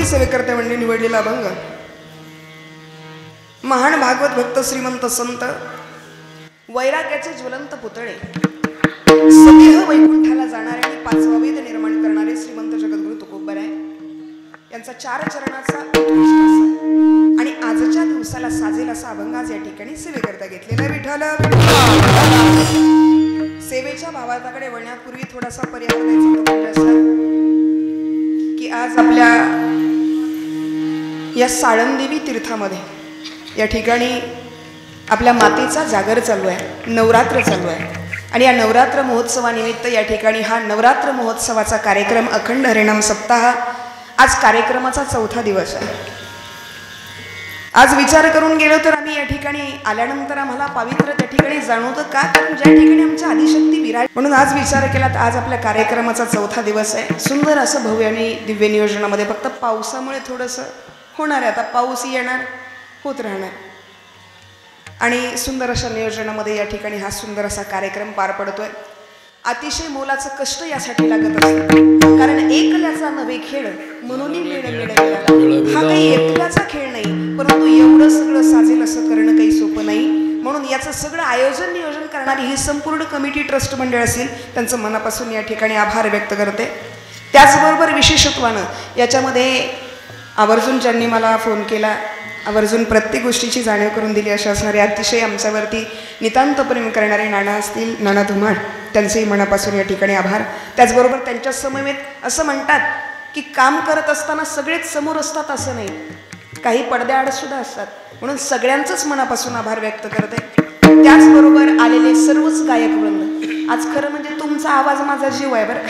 भक्ती सेवेकर्ते म्हणजे निवडलेला अभंग महान भागवत भक्त श्रीमंत संत वैराग्याचे ज्वलंत पुतळे सदेह वैकुंठाला जाणारे आणि पाचवा वेद निर्माण करणारे श्रीमंत जगद्गुरु तुकोबराय यांचा 4 चरणाचा आणि आजच्या दिवसाला साजेल असा अभंग आज या ठिकाणी सेवेकरता घेतलेला विठ्ठल सेवेच्या भावाकडे वळण्यापूर्वी थोडासा परिहार द्यायचा म्हणजे असा की आज आपल्या या साळंदेवी तीर्थामध्ये या ठिकाणी आपल्या मातेचा जागर चालू आहे, नवरात्र चालू आहे आणि या नवरात्र महोत्सवानिमित्त या ठिकाणी हा नवरात्र महोत्सवाचा कार्यक्रम अखंड हरिनाम सप्ताह आज कार्यक्रमाचा 4था दिवस आहे। आज विचार करून गेलो तर आम्ही या ठिकाणी आल्यानंतर आम्हाला पावित्र्य त्या ठिकाणी जाणवतं का, कारण ज्या ठिकाणी आमच्या आदिशक्ती विराज, म्हणून आज विचार केला तर आज आपल्या कार्यक्रमाचा 4था दिवस आहे। सुंदर असं भव्य आणि दिव्य नियोजनामध्ये फक्त पावसामुळे थोडंसं होणार आहे, आता पाऊस येणार होत राहणार आणि सुंदर अशा नियोजनामध्ये या ठिकाणी हा सुंदर असा कार्यक्रम पार पडतोय। अतिशय मोलाचं कष्ट यासाठी लागत असतं, कारण एकल्याचा नव्हे खेळ म्हणून हा काही एकल्याचा खेळ नाही, परंतु एवढं सगळं साजेल असं करणं काही सोपं नाही। म्हणून याचं सगळं आयोजन नियोजन करणारी ही संपूर्ण कमिटी ट्रस्ट मंडळ असेल त्यांचं मनापासून या ठिकाणी आभार व्यक्त करते। त्याचबरोबर विशेषत्वानं याच्यामध्ये आवर्जून ज्यांनी मला फोन केला, आवर्जून प्रत्येक गोष्टीची जाणीव करून दिली अशा असणारे अतिशय आमच्यावरती नितांत प्रेम करणारे नाना असतील, नाना धुमाळ, त्यांचेही मनापासून या ठिकाणी आभार। त्याचबरोबर त्यांच्या समवेत असं म्हणतात की काम करत असताना सगळेच समोर असतात असं नाही, काही पडद्याआड सुद्धा असतात, म्हणून सगळ्यांचंच मनापासून आभार व्यक्त करते। त्याचबरोबर आलेले सर्वच गायक वृंद, आज खरं म्हणजे तुमचा आवाज माझा जीव आहे बरं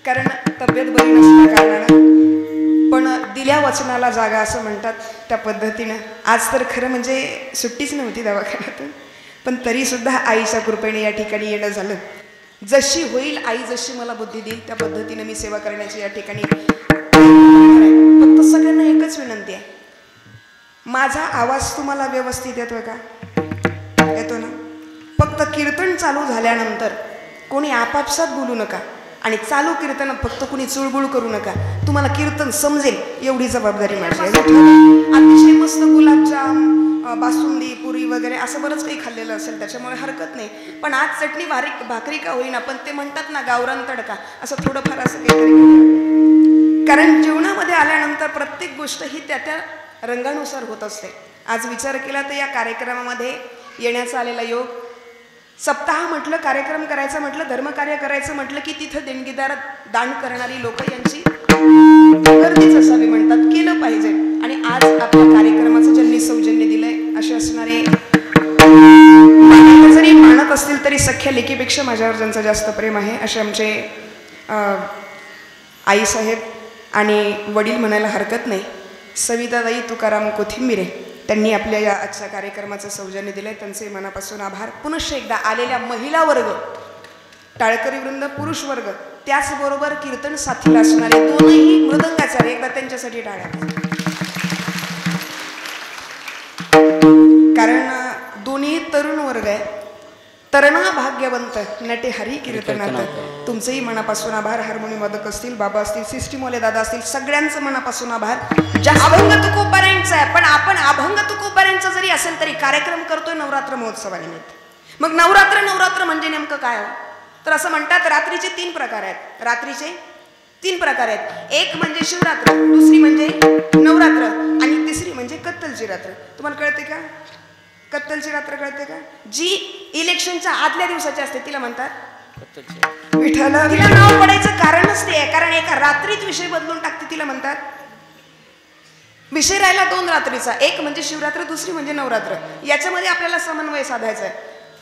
कारण तब्येत बरी नसल्या कारणानं, पण दिल्या वचनाला जागा असं म्हणतात त्या पद्धतीनं आज तर खरं म्हणजे सुट्टीच नव्हती दवाखान्यातून, पण तरीसुद्धा आईच्या कृपेने या ठिकाणी येणं झालं। जशी होईल आई जशी मला बुद्धी देईल त्या पद्धतीनं मी सेवा करण्याची या ठिकाणी। फक्त सगळ्यांना एकच विनंती आहे, माझा आवाज तुम्हाला व्यवस्थित येतोय का? येतो ना? फक्त कीर्तन चालू झाल्यानंतर कोणी आपापसात बोलू नका आणि चालू कीर्तनात फक्त कुणी चुळबुळ करू नका, तुम्हाला कीर्तन समजेल एवढी जबाबदारी माझी आहे। अतिशय मस्त गुलाबजाम, बासुंदी, पुरी वगैरे असं बरंच काही खाल्लेलं असेल त्याच्यामुळे हरकत नाही, पण आज चटणी भाकरी का होईना पण ते म्हणतात ना गावरान तडका, असं थोडंफार असं काहीतरी, कारण जीवनामध्ये आल्यानंतर प्रत्येक गोष्ट ही त्या रंगानुसार होत असते। आज विचार केला तर या कार्यक्रमामध्ये येण्याचा आलेला योग, सप्ताह म्हटलं, कार्यक्रम करायचं म्हटलं, धर्मकार्य करायचं म्हटलं की तिथं देणगीदार दान करणारी लोक यांची गर्दीच असावी, म्हणतात केलं पाहिजे। आणि आज आपल्या कार्यक्रमाचं ज्यांनी सौजन्य दिलंय असे असणारे जरी मानत असतील तरी सख्या लेकीपेक्षा माझ्यावर ज्यांचं जास्त प्रेम आहे असे आमचे आईसाहेब आणि वडील म्हणायला हरकत नाही, सविताताई तुकाराम कोथिंबिरे, त्यांनी आपल्या या आजच्या कार्यक्रमाचं सौजन्य दिलंय, त्यांचे मनापासून आभार। पुनश्च एकदा आलेल्या महिला वर्ग, टाळकरी वृंद, पुरुष वर्ग, त्याचबरोबर कीर्तन साथीला असणारे दोनही मृदंगाचार्य, एकदा त्यांच्यासाठी टाळ्या, कारण दोन्ही तरुण वर्ग आहे। तरणा भाग्यवंत नटे हरी कीर्तनात, तुमचंही मनापासून आभार। हार्मोनियम वादक असतील, बाबा असतील, सिस्टीमवाले दादा असतील, सगळ्यांचं मनापासून आभार। अभंग तुकोबारायांचा आहे, पण आपण अभंग तुकोबारायांचा जरी असेल तरी कार्यक्रम करतोय नवरात्र महोत्सवानिमित्त। मग नवरात्र म्हणजे नेमकं काय हो? तर असं म्हणतात रात्रीचे 3 प्रकार आहेत, रात्रीचे 3 प्रकार आहेत। एक म्हणजे शिवरात्र, दुसरी म्हणजे नवरात्र आणि तिसरी म्हणजे कत्तलची रात्र। तुम्हाला कळते का कत्तलची रात्र? कळते का? जी इलेक्शनच्या आदल्या दिवसाची असते तिला म्हणतात विठ्ठल। तिला नाव पडायचं कारणच ते आहे, कारण एका रात्रीत विषय बदलून टाकते, तिला म्हणतात। विषय राहिला 2 रात्रीचा, एक म्हणजे शिवरात्र, दुसरी म्हणजे नवरात्र। याच्यामध्ये आपल्याला समन्वय साधायचा आहे।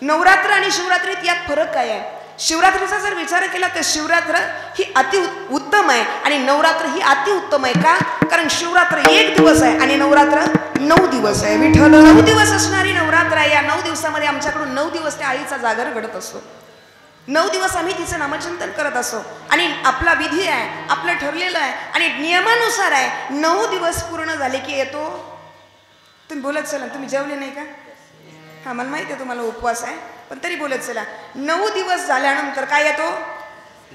नवरात्र आणि शिवरात्रीत यात फरक काय आहे? शिवरात्रीचा जर विचार केला तर शिवरात्र ही अति उत्तम आहे आणि नवरात्र ही अति उत्तम आहे का? कारण शिवरात्र 1 दिवस आहे आणि नवरात्र 9 दिवस आहे। विठ्ठल 9 दिवस असणारी नवरात्र आहे। या 9 दिवसामध्ये आमच्याकडून 9 दिवस त्या आईचा जागर घडत असतो, 9 दिवस आम्ही तिचं नामचिंतन करत असतो आणि आपला विधी आहे, आपलं ठरलेलं आहे आणि नियमानुसार आहे। 9 दिवस पूर्ण झाले की येतो, तुम्ही बोलत चला, तुम्ही जेवले नाही का? हा मला माहिती आहे तुम्हाला उपवास आहे, पण तरी बोलत चला, 9 दिवस झाल्यानंतर काय येतो?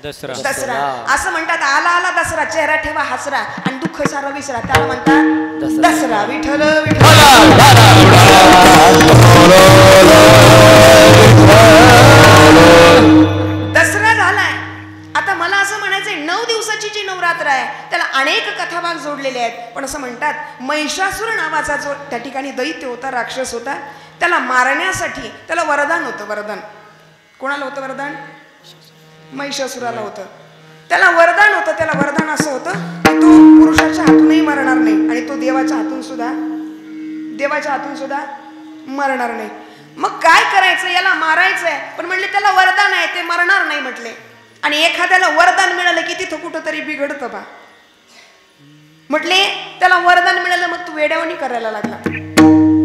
दसरा दसरा असं म्हणतात. आला आला दसरा, चेहरा ठेवा हसरा आणि दुःख सारं विसरा, त्याला म्हणतात दसरा. विठ्ठल विठ्ठल. दसरा झालाय. आता मला असं म्हणायचंय 9 दिवसाची जी नवरात्र आहे त्याला अनेक कथाभाग जोडलेले आहेत. पण असं म्हणतात महिषासुर नावाचा जो त्या ठिकाणी दैत्य होता, राक्षस होता, त्याला मारण्यासाठी त्याला वरदान होतं. वरदान कोणाला होतं? वरदान महिषासुराला होतं. त्याला वरदान होतं. त्याला वरदान असं होतं की तो पुरुषाच्या हातूनही मरणार नाही आणि तो देवाच्या हातून सुद्धा मरणार नाही. मग काय करायचं? याला मारायचंय, पण म्हणले त्याला वरदान आहे, ते मरणार नाही म्हटले. आणि एखाद्याला वरदान मिळालं की तिथं कुठं तरी बिघडतं बा. म्हटले त्याला वरदान मिळालं, मग तू वेड्यावानी करायला लागला.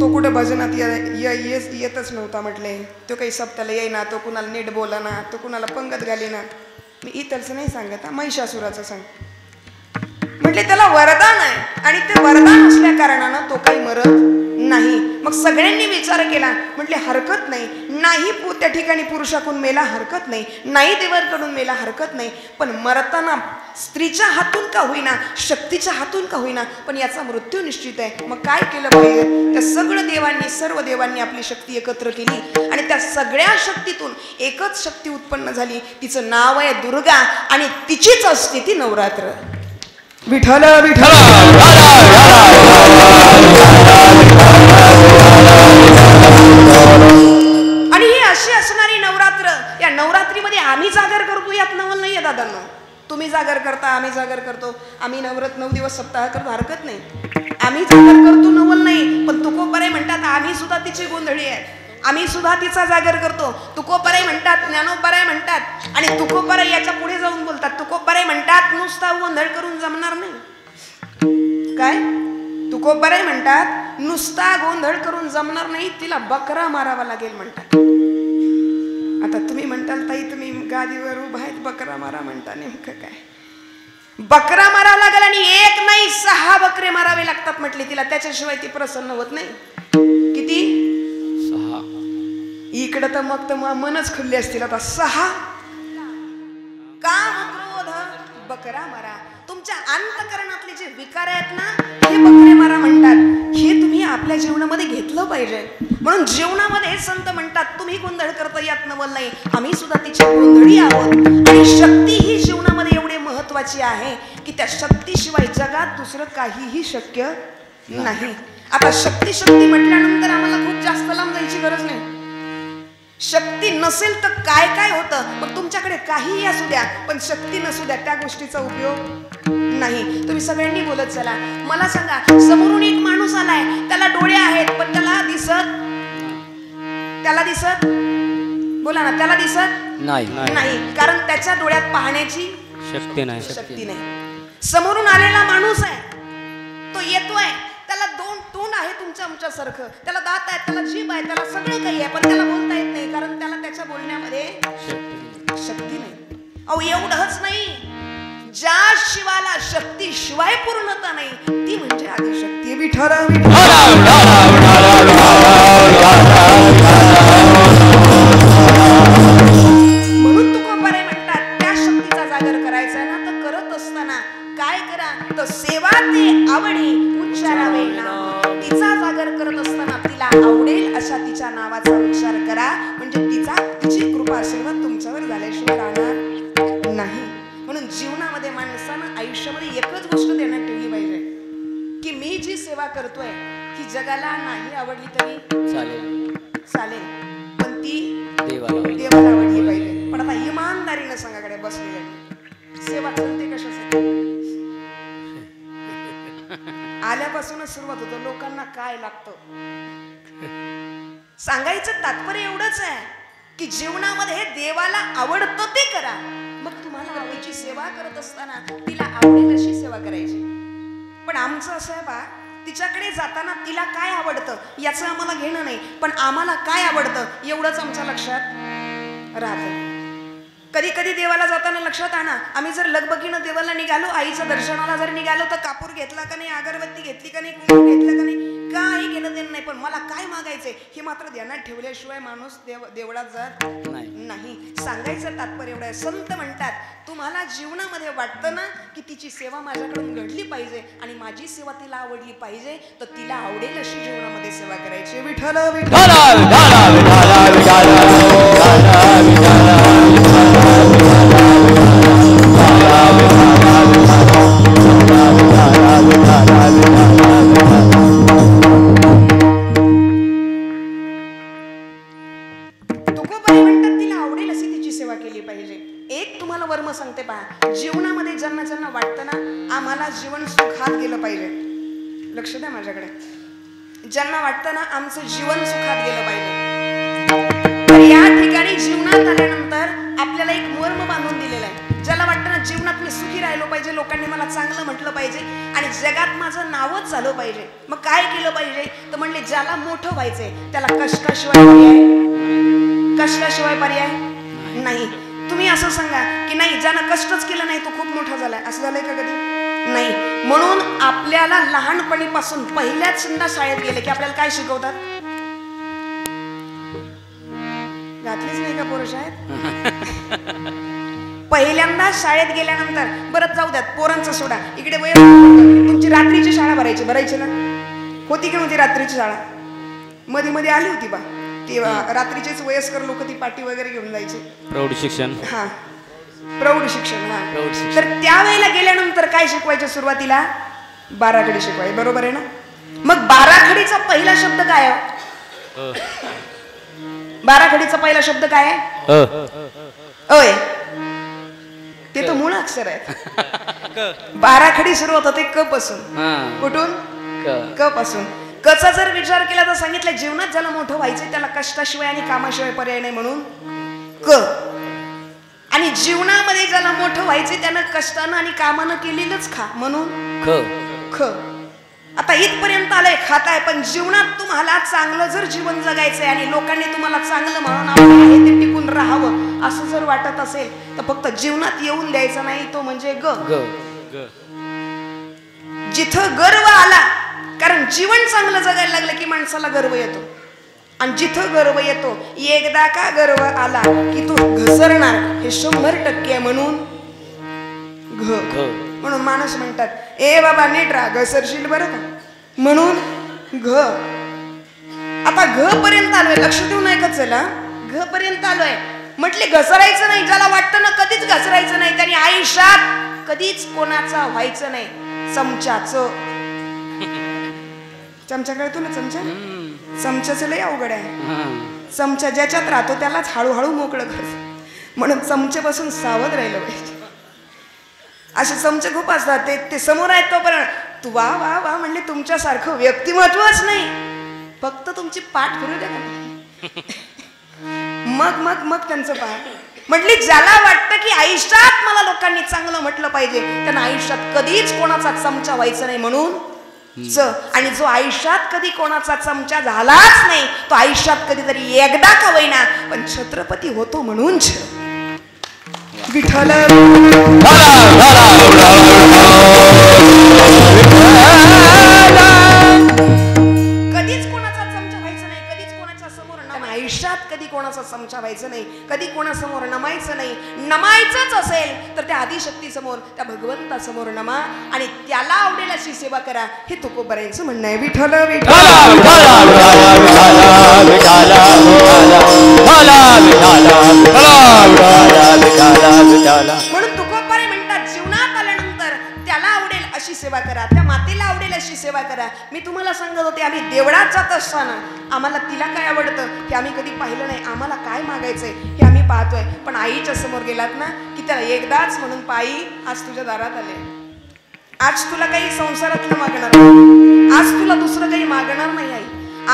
तो कुठे भजनात येतच नव्हता म्हटले. तो काही सप्त्याला येईना, तो कुणाला नीट बोलाना, तो कुणाला पंगत घालीना. मी इतरचं नाही सांगत, महिषासुराचं सांग. म्हटले त्याला वरदान आहे आणि ते वरदान असल्या कारणानं तो काही मरत नाही. मग सगळ्यांनी विचार केला. म्हटले हरकत नाही, नाही त्या ठिकाणी पुरुषाकडून मेला हरकत नाही, नाही देवाकडून मेला हरकत नाही, पण मरताना स्त्रीच्या हातून का होईना, शक्तीच्या हातून का होईना, पण याचा मृत्यू निश्चित आहे. मग काय केलं पाहिजे? त्या सगळं देवांनी, सर्व देवांनी आपली शक्ती एकत्र केली आणि त्या सगळ्या शक्तीतून एकच शक्ती उत्पन्न झाली. तिचं नाव आहे दुर्गा आणि तिचीच असते ती नवरात्र. विठ्ठल विठ्ठल. आणि ही अशी असणारी नवरात्र, या नवरात्रीमध्ये आम्ही जागर करतो यात नवल नाहीये दादांनो. तुम्ही जागर करता, आम्ही जागर करतो, आम्ही 9 दिवस सप्ताह करतो, हरकत नाही. आम्ही जागर करतो नवल नाही, पण तुकोबराय म्हणतात आम्ही सुद्धा तिची गोंधळी आहे, आम्ही सुद्धा तिचा जागर करतो. तुकोबराय म्हणतात, ज्ञानोबराय म्हणतात आणि तुकोबराय याच्या पुढे जाऊन बोलतात. तुकोबराय म्हणतात नुसता गोंधळ करून जमणार नाही. काय? तुकोबराय म्हणतात नुसता गोंधळ करून जमणार नाही, तिला बकरा मारावा लागेल म्हणतात. आता तुम्ही म्हणताल ताई तुम्ही गादीवर उभा आहेत, बकरा मारा म्हणता, नेमकं काय? बकरा मारावा लागेल आणि 1 नाही 6 बकरे मारावे लागतात म्हटले तिला, त्याच्याशिवाय ती प्रसन्न होत नाही. किती? 6. इकडं तर मग तर मनच खुल्ले असतील. आता 6 काम क्रोध बकरा मारा. तुमच्या अंतकरणातले जे विकार आहेत ना, हे बकरे मारा म्हणतात. हे तुम्ही आपल्या जीवनामध्ये घेतलं पाहिजे. म्हणून जीवनामध्ये संत म्हणतात तुम्ही गोंधळ करता यात नवल नाही, आम्ही सुद्धा तिची गोंधळी आहोत. आणि शक्ती ही जीवनामध्ये एवढे महत्वाची आहे की त्या शक्तीशिवाय जगात दुसरं काहीही शक्य नाही. आता शक्ती शक्ती म्हटल्यानंतर आम्हाला खूप जास्त लांब जायची गरज नाही. शक्ती नसेल तर काय काय होतं? मग तुमच्याकडे काहीही असू द्या, पण शक्ती नसू द्या त्या गोष्टीचा उपयोग नाही. तुम्ही सगळ्यांनी बोलत चला. मला सांगा, समोरून एक माणूस आलाय, त्याला डोळे आहेत पण त्याला दिसत बोला ना, त्याला दिसत नाही, कारण त्याच्या डोळ्यात पाहण्याची शक्ती नाही. समोरून आलेला माणूस आहे, तो येतोय, त्याला 2 तोंड आहे तुमच्या आमच्यासारखं, त्याला दात आहेत, त्याला जीभ आहे, त्याला सगळं काही आहे, पण त्याला बोलता येत नाही कारण त्याला त्याच्या बोलण्यामध्ये शक्ती नाही. अहो एवढंच नाही, ज्या शिवाला शक्ती शिवाय पूर्णता नाही ती म्हणजे आदिशक्ती. विठ्ठल म्हणून तुकोबराय म्हणतात त्या शक्तीचा जागर करायचा ना, तर करत असताना काय करा, तर सेवा ते आवडी उच्चारावे नाम. तिचा जागर करत असताना तिला आवडेल अशा तिच्या नावाचा उच्चार करा, म्हणजे तिची कृपा आशीर्वाद तुमच्यावर झाल्याशिवाय राहणार नाही. म्हणून जीवनामध्ये माणसानं आयुष्यामध्ये एकच गोष्ट ध्यानात ठेवली पाहिजे की मी जी सेवा करतोय ही जगाला नाही आवडली तरी चालेल, पण ती देवाला आवडली पाहिजे. पण आता इमानदारीनं सांगाकडे बसलेले सेवा करते कशासाठी? आल्यापासूनच सुरुवात होतं, लोकांना काय लागतं सांगायचं तात्पर्य एवढंच आहे की जीवनामध्ये देवाला आवडतं ते करा. मग तुम्हाला आवडीची सेवा करत असताना तिला आवडेल अशी सेवा करायची. पण आमचं असं आहे बा, तिच्याकडे जाताना तिला काय आवडतं याचं आम्हाला घेणं नाही, पण आम्हाला काय आवडतं एवढंच आमच्या लक्षात राहतं. कधी कधी देवाला जाताना लक्षात आणा, आम्ही जर लगबगीनं देवाला निघालो, आईच्या दर्शनाला जर निघालो, तर कापूर घेतला का नाही, अगरबत्ती घेतली का नाही, कुंकू घेतलं का नाही, काही घेणं देणं नाही, पण मला काय मागायचंय हे मात्र ध्यानात ठेवल्याशिवाय माणूस देवळात जात नाही. सांगायचं तात्पर्य एवढं आहे, संत म्हणतात तुम्हाला जीवनामध्ये वाटतं ना की तिची सेवा माझ्याकडून घडली पाहिजे आणि माझी सेवा तिला आवडली पाहिजे, तर तिला आवडेल अशी जीवनामध्ये सेवा करायची. विठ्ठल म्हणतात तिला आवडेल अशी तिची सेवा केली पाहिजे. एक तुम्हाला वर्म सांगते पहा, जीवनामध्ये ज्यांना ज्यांना वाटतं ना आम्हाला जीवन सुखात गेलं पाहिजे, लक्ष द्या माझ्याकडे, ज्यांना वाटतं ना आमचं जीवन सुखात गेलं पाहिजे, तर या ठिकाणी जीवनात आल्यानंतर आपल्याला एक मर्म बांधून दिलेला आहे. ज्याला वाटतं ना जीवनात मी सुखी राहिलो पाहिजे, लोकांनी मला चांगलं म्हटलं पाहिजे आणि जगात माझं नावच झालं पाहिजे, मग काय केलं पाहिजे, तर म्हणले ज्याला मोठं व्हायचंय त्याला कष्टाशिवाय पर्याय नाही. तुम्ही असं सांगा की नाही ज्यानं कष्टच केलं नाही तो खूप मोठा झालाय, असं झालंय का कधी? नाही. म्हणून आपल्याला लहानपणीपासून पहिल्याच शाळेत गेले की आपल्याला काय शिकवतात? घातलीच नाही का पोरं शाळेत? पहिल्यांदा शाळेत गेल्यानंतर, बरं जाऊ द्यात पोरांचं सोडा, इकडे तुमची रात्रीची शाळा भरायची ना, होती की नव्हती रात्रीची शाळा? मध्ये मध्ये आली होती बा, ती रात्रीचेच वयस्कर लोक ती पाटी वगैरे घेऊन जायचे. प्रौढ शिक्षण. हा, प्रौढ शिक्षण. हा, तर त्यावेळेला गेल्यानंतर काय शिकवायचे? सुरुवातीला बाराखडी शिकवायचे, बरोबर आहे ना? मग बाराखडीचा पहिला शब्द काय आहे? बाराखडीचा पहिला शब्द काय आहे? अय. ते तर मूळ अक्षर आहे. बाराखडी सुरू होत होते क पासून. कुठून? क पासून. कचा जर विचार केला तर सांगितलं जीवनात ज्याला मोठं व्हायचं त्याला कष्टाशिवाय आणि कामाशिवाय पर्याय नाही, म्हणून क. आणि जीवनामध्ये ज्याला मोठं व्हायचं त्यानं कष्टानं आणि कामानं केलेलंच खा, म्हणून ख. आता इथपर्यंत आलंय खाताय, पण जीवनात तुम्हाला चांगलं जर जीवन जगायचंय आणि लोकांनी तुम्हाला चांगलं म्हणून आहे ते टिकून राहावं असं जर वाटत असेल तर फक्त जीवनात येऊन द्यायचं नाही, तो म्हणजे ग. जिथं गर्व आला, कारण जीवन चांगलं जगायला लागलं की माणसाला गर्व येतो, आणि जिथं गर्व येतो एकदा का गर्व आला की तो घसरणार हे 100% आहे, म्हणून घ. म्हणून माणूस म्हणतात ए बाबा नीट राहा, घसरशील बरं का, म्हणून घ. आता घ पर्यंत आलोय, लक्ष देऊन ऐकत चला, घ पर्यंत आलोय. म्हटले घसरायचं नाही, ज्याला वाटतं ना कधीच घसरायचं नाही त्याने आयुष्यात कधीच कोणाचा व्हायचं नाही. चमच्याचं, चमचा कळतो ना? चमच्याचं लय अवघड आहे. चमचा ज्याच्यात राहतो त्यालाच हळूहळू मोकळं कर, म्हणून चमच्यापासून सावध राहिलं पाहिजे. असे चमचे खूप असतात, ते समोर आहेत तोपर्यंत तू वा वा वा म्हणले तुमच्यासारखं व्यक्तिमत्वच नाही, फक्त तुमची पाठ फिरू द्या का, मग मग मग त्यांचं पाठ. म्हटली ज्याला वाटतं की आयुष्यात मला लोकांनी चांगलं म्हटलं पाहिजे त्यांना आयुष्यात कधीच कोणाचा चमचा व्हायचं नाही, म्हणून च. आणि जो आयुष्यात कधी कोणाचा चमचा झालाच नाही तो आयुष्यात कधीतरी एकदा का होईना पण छत्रपती होतो, म्हणून छ. विठ्ठल कधीच कोणाचा चमचा व्हायचं नाही, कधीच कोणाच्या समोर आयुष्यात कधी कोणाचा चमचा व्हायचं नाही, कधी कोणासमोर नमायचं नाही. नमायचंच असेल तर त्या आदिशक्ती समोर, त्या भगवंता समोर नमा आणि त्याला आवडेल अशी सेवा करा, हे तुकोबरायांचं म्हणणं आहे. विठ्ठल म्हणून तुकोबराय म्हणतात जीवनात आल्यानंतर त्याला आवडेल अशी सेवा करा, त्या मातेला आवडेल अशी सेवा करा. मी तुम्हाला सांगत होते आम्ही देवळात जात असताना आम्हाला तिला काय आवडतं हे आम्ही कधी पाहिलं नाही, आम्हाला काय मागायचंय हे आम्ही पाहतोय, पण आईच्या समोर गेलात ना की त्याला एकदाच म्हणून पायी आज तुझ्या दारात आले, आज तुला काही संसारातलं मागणार नाही, आज तुला दुसरं काही मागणार नाही आई,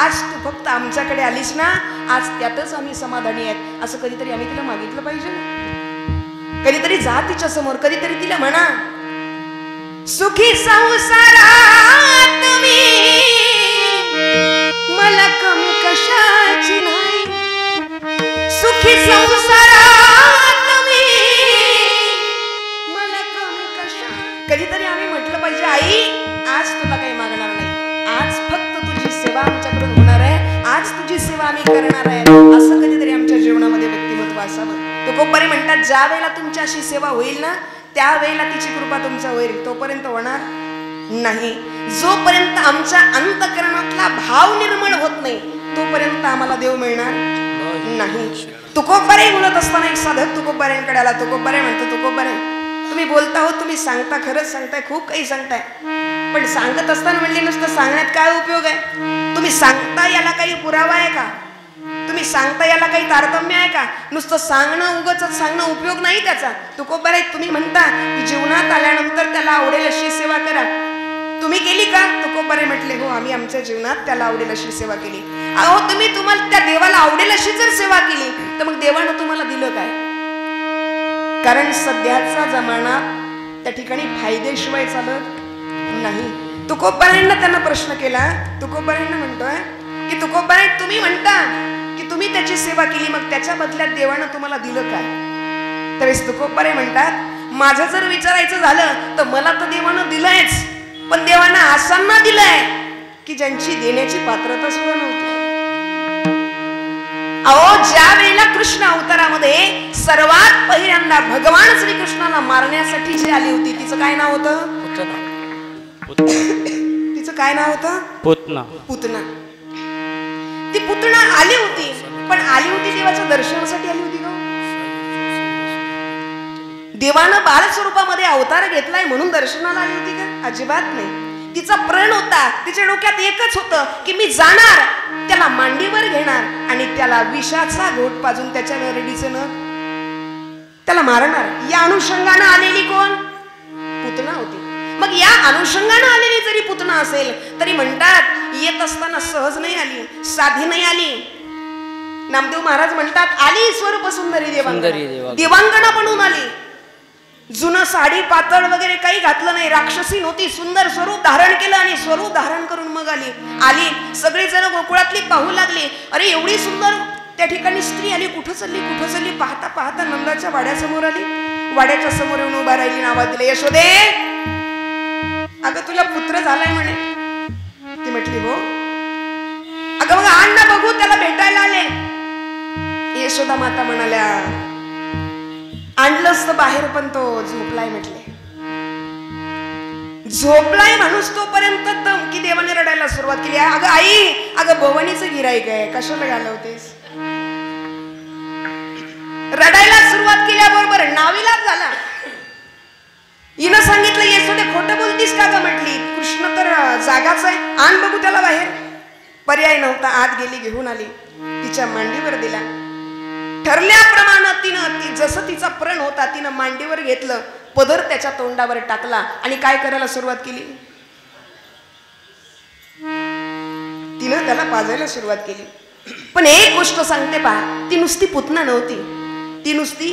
आज तू फक्त आमच्याकडे आलीस ना, आज त्यातच आम्ही समाधानी आहेत. असं कधीतरी आम्ही तिला मागितलं पाहिजे ना, कधीतरी जा तिच्या समोर, कधीतरी तिला म्हणा सुखी संसारात मी मला कमी कशाची नाही, सुखी संसारात मी मला कमी कशा. कधीतरी आम्ही म्हटलं पाहिजे आई आज तुला काही मागणार नाही, आज फक्त तुझी आम्ही करणार आहे, असं कधीतरी आमच्या जीवनामध्ये व्यक्तिमत्व असावं. तुकोबारे म्हणतात ज्या वेळेला तुमची अशी सेवा होईल ना त्यावेळेला तिची कृपा तुमचा होईल, तोपर्यंत होणार नाही. जोपर्यंत आमच्या अंतःकरणातला भाव निर्मळ होत नाही तोपर्यंत आम्हाला देव मिळणार नाही. तुकोबारे बोलत असताना एक साधक तुकोबाऱ्यांकडे आला. तुकोबारे म्हणतो, तुकोबारे तुम्ही बोलता हो, तुम्ही सांगता, खरंच सांगताय, खूप काही सांगताय, पण सांगत असताना म्हणले नुसतं सांगण्यात काय उपयोग आहे? तुम्ही सांगता याला काही पुरावा आहे का? तुम्ही सांगता याला काही तारतम्य आहे का? नुसतं सांगणं, उगाच सांगणं उपयोग नाही त्याचा. तुकोबारे तुम्ही म्हणता की जीवनात आल्यानंतर त्याला आवडेल अशी सेवा करा, तुम्ही केली का? तुकोबारे म्हटले हो, आम्ही आमच्या जीवनात त्याला आवडेल अशी सेवा केली. अहो तुम्ही तुम्हाला त्या देवाला आवडेल अशी जर सेवा केली तर मग देवानं तुम्हाला दिलं काय? कारण सध्याचा जमाना त्या ठिकाणी फायदेशिवाय चालत नाही. तुकोबारांना त्यांना प्रश्न केला. तुकोबारांना म्हणतोय की तुकोबारे तुम्ही म्हणता की तुम्ही त्याची सेवा केली, मग त्याच्या बदल्यात देवानं तुम्हाला दिलं काय? त्यावेळेस तुकोबारे म्हणतात माझं जर विचारायचं झालं तर मला तर देवानं दिलंयच, पण देवानं आसांना दिलंय की ज्यांची देण्याची पात्रता सुद्धा नव्हती. अहो ज्या वेळेला कृष्ण अवतारामध्ये सर्वात पहिल्यांदा भगवान श्रीकृष्णाला मारण्यासाठी जी आली होती तिचं काय नाव होतं? तिचं काय नाव होतं? पुतना. पुतना. ती पुतना आली होती, पण आली होती देवाच्या दर्शनासाठी आली होती का? देवानं बाळ स्वरूपामध्ये अवतार घेतलाय म्हणून दर्शनाला आली होती का? अजिबात नाही. तिचा प्रण होता, तिच्या डोक्यात एकच होतं की मी जाणार, त्याला मांडीवर घेणार आणि त्याला विषाचा घोट पाजून त्याच्या नरडीचं नख त्याला मारणार. या अनुषंगानं आलेली कोण? पुतना होती. मग या अनुषंगानं आलेली जरी पुतना असेल तरी म्हणतात येत असताना सहज नाही आली, साधी नाही आली. नामदेव महाराज म्हणतात आली स्वरूप सुंदरी देवांगना, देवांगना बनून आली. जुनं साडी पातळ वगैरे काही घातलं नाही, राक्षसी नव्हती, सुंदर स्वरूप धारण केलं आणि स्वरूप धारण करून मग आली. सगळेजण गोकुळातली पाहू लागले, अरे एवढी सुंदर त्या ठिकाणी स्त्री आली, कुठं चालली कुठं चालली? पाहता पाहता नंदाच्या वाड्यासमोर आली. वाड्याच्या समोर येऊन उभा राहिली, नावात दिले यशोदे, अगं तुला पुत्र झालाय म्हणे. ती म्हटली हो. अगं मग आण ना बघू, त्याला भेटायला आले. यशोदा माता म्हणाल्या आणलंच तर बाहेर, पण तो झोपलाय म्हटले. झोपलाय माणूस तोपर्यंत की देवाने रडायला सुरुवात केली. अगं आई, अगं भवानीचं गिराईक आहे, कशाला घालवतेस? रडायला सुरुवात केल्याबरोबर नावीलाज झाला. हिनं सांगितलं यशोदे खोटं बोलतीस का ग? म्हटली कृष्ण तर जागाच आहे, आण बघू त्याला बाहेर. पर्याय नव्हता, आत गेली, घेऊन आली, तिच्या मांडीवर दिला. ठरल्याप्रमाणे तिनं जसं तिचा प्रण होता तिनं मांडीवर घेतलं, पदर त्याच्या तोंडावर टाकला आणि काय करायला सुरुवात केली? तिनं त्याला पाजायला सुरुवात केली. पण एक गोष्ट सांगते पहा, ती नुसती पुतना नव्हती, ती नुसती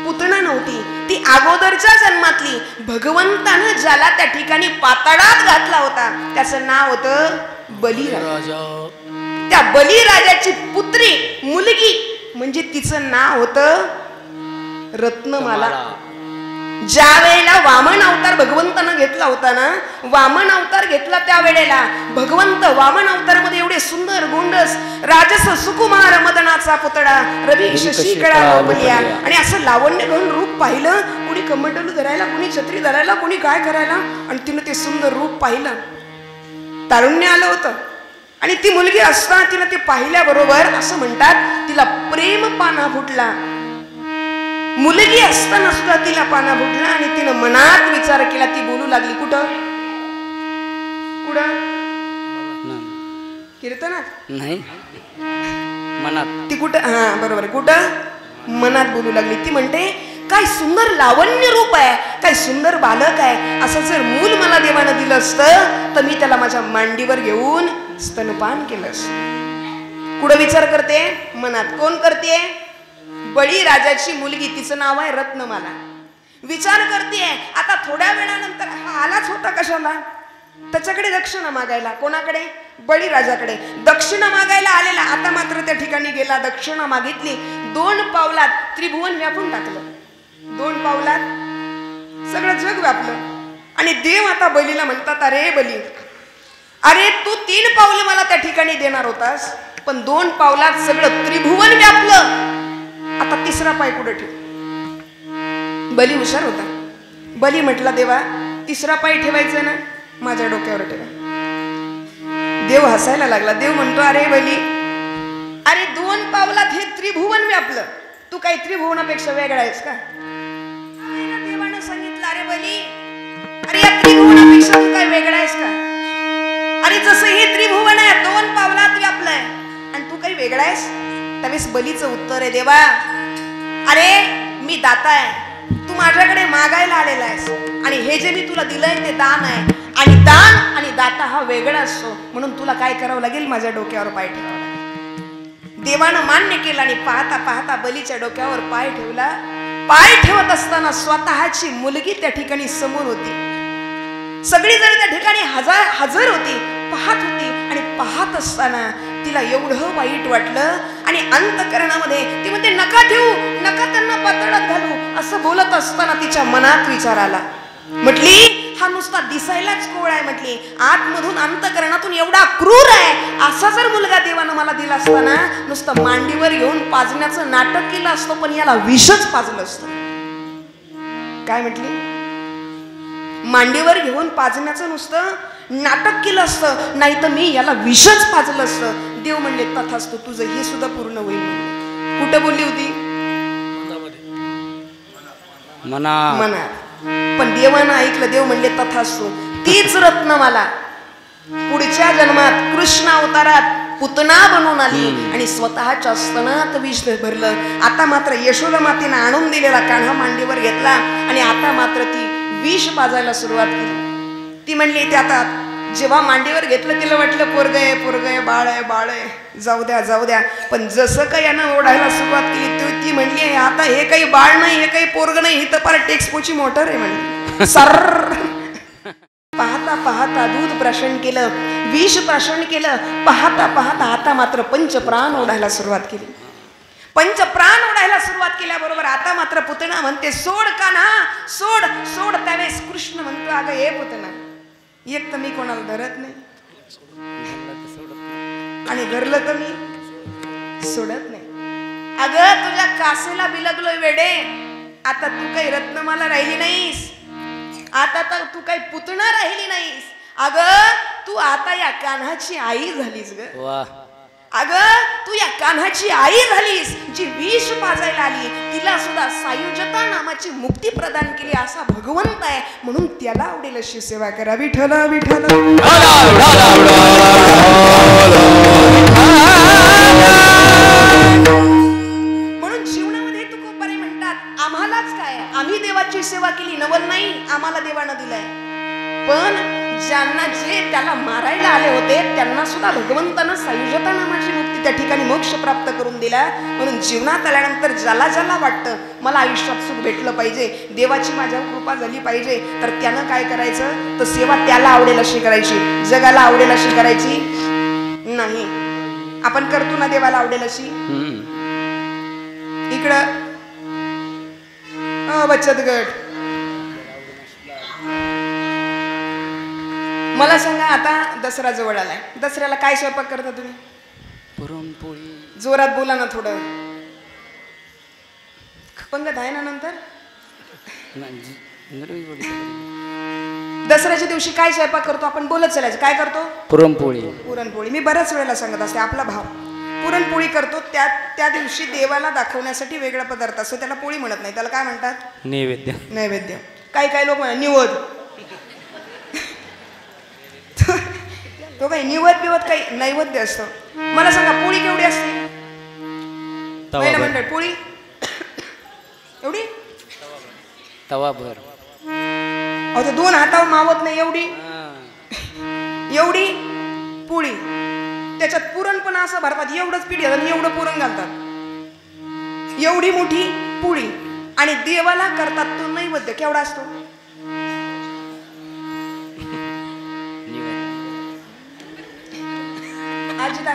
पुतना नव्हती, ती अगोदरच्या जन्मातली भगवंतानं ज्याला त्या ठिकाणी पाताळात घातला होता त्याचं नाव होतं बलिराजा. त्या बलिराजाची पुत्री, मुलगी, म्हणजे तिचं नाव होतं रत्नमाला. ज्या वेळेला वामन अवतार भगवंतानं घेतला होता ना, वामन अवतार घेतला त्या वेळेला भगवंत वामन अवतारामध्ये एवढे सुंदर गोंडस राजस सुकुमार मदनाचा पुतळा रवी शशी कळा बलिया आणि असं लावण्य घेऊन रूप पाहिलं. कोणी कमंडलू धरायला, कोणी छत्री धरायला, कोणी काय करायला, आणि तिनं ते सुंदर रूप पाहिलं, तारुण्य आलं होतं. आणि ती मुलगी असताना तिला ते पाहिल्याबरोबर असं म्हणतात तिला प्रेम पाना फुटला. मुलगी असताना सुद्धा तिला पाना फुटला आणि तिनं मनात विचार केला. ती बोलू लागली, कुठं कुठं? कीर्तनात नाही, मनात. ती कुठं? हा बरोबर, कुठं? मनात बोलू लागली. ती म्हणते काय सुंदर लावण्य रूप आहे, काय सुंदर बालक आहे, असं जर मूल मला देवानं दिलं असतं तर मी त्याला माझ्या मांडीवर घेऊन स्तनपान केलं असतं. कुठं विचार करते? मनात. कोण करते? बळीराजाची मुलगी, तिचं नाव आहे रत्नमाला. विचार करते आता थोड्या वेळानंतर हा आलाच होता कशाला? त्याच्याकडे दक्षिणा मागायला. कोणाकडे? बळीराजाकडे दक्षिणा मागायला आलेला. आता मात्र त्या ठिकाणी गेला, दक्षिणा मागितली. 2 पावलात त्रिभुवन व्यापून टाकलं. 2 पावलात सगळं जग व्यापलं. आणि देव आता बलीला म्हणतात, अरे बली, अरे तू 3 पावलं मला त्या ठिकाणी देणार होतास, पण 2 पावलात सगळं त्रिभुवन व्यापलं. आता तिसरा पाय कुठे ठेव? बली हुशार होता. बली म्हटला, देवा तिसरा पाय ठेवायचा ना, माझ्या डोक्यावर ठेवा. देव हसायला लागला. देव म्हणतो, अरे बली, अरे 2 पावलात हे त्रिभुवन व्यापलं, तू काही त्रिभुवनापेक्षा वेगळा आहेस का? देवानं सांगितलं, अरे बली, अरे या त्रिभुवनापेक्षा तू काय वेगळा आहेस का? अरे जसं हे त्रिभुवन आहे 2 पावलात व्यापलंय आणि तू काही वेगळा आहेस? त्यावेळेस बलीचं उत्तर आहे, देवा अरे मी दाता आहे, तू माझ्याकडे मागायला आलेला आहेस आणि हे जे मी तुला दिलंय ते दान आहे आणि दान आणि दाता हा वेगळा असतो, म्हणून तुला काय करावं लागेल? माझ्या डोक्यावर पाय ठेवावा लागेल. देवानं मान्य केलं आणि पाहता पाहता बलीच्या डोक्यावर पाय ठेवला. पाय ठेवत असताना स्वतःची मुलगी त्या ठिकाणी समोर होती. सगळी जण त्या ठिकाणी हजर होती, पाहत होती आणि पाहत असताना तिला एवढं वाईट वाटलं आणि अंतकरणामध्ये ती म्हणते, नका ठेवू, नका त्यांना पातळात घालू. असं बोलत असताना तिच्या मनात विचार आला. म्हटली, हा नुसता दिसायलाच कोळ आहे. म्हटली, आतमधून अंतकरणातून एवढा क्रूर आहे. असा जर मुलगा देवानं मला दिला असताना नुसतं मांडीवर घेऊन पाजण्याचं नाटक केलं असतं, पण याला विषच पाजलं असतं. काय म्हटली? मांडीवर घेऊन पाजण्याचं नुसतं नाटक केलं असतं, नाही तर मी याला विषच पाजलं असतं. देव म्हणले, तथास्तु, तुझं हे सुद्धा पूर्ण होईल म्हणले. कुठं बोलली होती? मनात. पण देवानं ऐकलं. देव म्हणले, तथास्तु. तीच रत्न मला पुढच्या जन्मात कृष्ण अवतारात पुतना बनवून आली आणि स्वतःच्या स्तनात विष भरलं. आता मात्र यशोदा मातेनं आणून दिलेला कान्हा मांडीवर घेतला आणि आता मात्र ती विष पाजायला सुरुवात केली. ती म्हणली, ते आता जेव्हा मांडीवर घेतलं तिला वाटलं पोरगय पोरगय, बाळ आहे बाळ आहे, जाऊ द्या जाऊ द्या. पण जसं काही यानं ओढायला सुरुवात केली ती म्हणली, आता हे काही बाळ नाही, हे काही पोरग नाही, ही तर फार टेक्सपोची मोटर आहे म्हणली. सर पाहता पाहता दूध प्राशन केलं, विष प्राशन केलं. पाहता पाहता आता मात्र पंचप्राण ओढायला सुरुवात केली. पंचप्राण ओढायला सुरुवात केल्याबरोबर आता मात्र पुतना म्हणते, सोड कान्हा, सोड सोड. त्यावेळेस कृष्ण म्हणतो, अगं हे पुतना, एक तर मी कोणाला धरत नाही आणि धरलं तर मी सोडत नाही. अगं तुझ्या कासेला बिलगलोय वेडे. आता तू काही रत्नमाला राहिली नाहीस, आता तर तू काही पुतना राहिली नाहीस. अगं तू आता या कान्हाची आई झालीस ग. अगं तू या कान्हाची आई झालीस, जी विष पाजायला आली. तिला सुद्धा सायुज्यता नामाची मुक्ती प्रदान केली असा भगवंत आहे, म्हणून त्याला आवडेल अशी सेवा करा. विठ्ठल विठ्ठल. म्हणून जीवनामध्ये तुकोबारे म्हणतात, आम्हालाच काय, आम्ही देवाची सेवा केली नवल नाही, आम्हाला देवानं दिलंय. पण ज्यांना जे त्याला मारायला आले होते त्यांना सुद्धा भगवंतानं सायुज्यता नामाची मुक्ती त्या ठिकाणी मोक्ष प्राप्त करून दिला. म्हणून जीवनात आल्यानंतर ज्याला ज्याला वाटतं मला आयुष्यात सुख भेटलं पाहिजे, देवाची माझ्यावर कृपा झाली पाहिजे, तर त्यानं काय करायचं? तर सेवा त्याला आवडेल अशी करायची, जगाला आवडेल अशी करायची नाही. आपण करतो ना देवाला आवडेल अशी. इकडं बचत गट. मला सांगा, आता दसरा जवळ आलाय, दसऱ्याला काय स्वयंपाक करता तुम्ही? पुरणपोळी. जोरात बोला ना थोडं, पंगत आहे ना नंतर. दसऱ्याच्या दिवशी काय स्वयंपाक करतो आपण? बोलत चालायचं. काय करतो? पुरणपोळी. पुरणपोळी. मी बऱ्याच वेळेला सांगत असते, आपला भाव पुरणपोळी करतो. त्या दिवशी देवाला दाखवण्यासाठी वेगळा पदार्थ असतो, त्याला पोळी म्हणत नाही, त्याला काय म्हणतात? नैवेद्य. नैवेद्य. काही लोक म्हणतात निवद. तो काही निवद बिवत काही नैवेद्य असतो. मला सांगा, पोळी केवढी असते? पहिला मंडळ पोळी एवढी, तवाभर. अहो ते 2 हातावर मावत नाही एवढी एवढी पोळी. त्याच्यात पुरण पण असं भरतात, एवढंच पीठ घालतात, एवढं पुरण घालतात, एवढी मोठी पोळी. आणि देवाला करतात तो नैवेद्य. केवढा असतो? आजीला